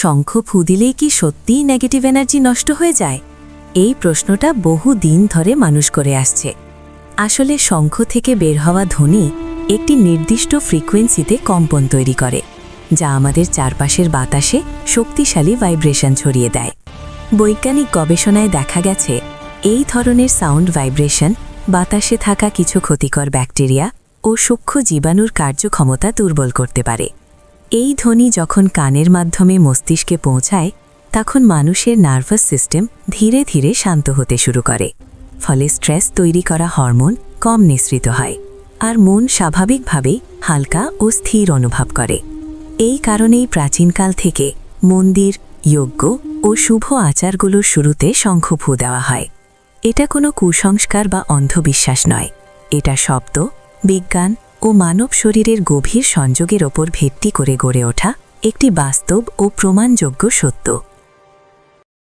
শঙ্খ ফু দিলেই কি সত্যিই নেগেটিভ এনার্জি নষ্ট হয়ে যায়? এই প্রশ্নটা বহু দিন ধরে মানুষ করে আসছে। আসলে শঙ্খ থেকে বের হওয়া ধ্বনি একটি নির্দিষ্ট ফ্রিকোয়েন্সিতে কম্পন তৈরি করে, যা আমাদের চারপাশের বাতাসে শক্তিশালী ভাইব্রেশন ছড়িয়ে দেয়। বৈজ্ঞানিক গবেষণায় দেখা গেছে এই ধরনের সাউন্ড ভাইব্রেশন বাতাসে থাকা কিছু ক্ষতিকর ব্যাকটেরিয়া ও সূক্ষ্ম জীবাণুর কার্যক্ষমতা দুর্বল করতে পারে। এই ধ্বনি যখন কানের মাধ্যমে মস্তিষ্কে পৌঁছায়, তখন মানুষের নার্ভাস সিস্টেম ধীরে ধীরে শান্ত হতে শুরু করে। ফলে স্ট্রেস তৈরি করা হরমোন কম নিঃসৃত হয়, আর মন স্বাভাবিকভাবেই হালকা ও স্থির অনুভব করে। এই কারণেই প্রাচীনকাল থেকে মন্দির, যজ্ঞ ও শুভ আচারগুলোর শুরুতে শঙ্খ ফু দেওয়া হয়। এটা কোনো কুসংস্কার বা অন্ধবিশ্বাস নয়, এটা শব্দ, বিজ্ঞান ও মানব শরীরের গভীর সংযোগের ওপর ভিত্তি করে গড়ে ওঠা একটি বাস্তব ও প্রমাণযোগ্য সত্য।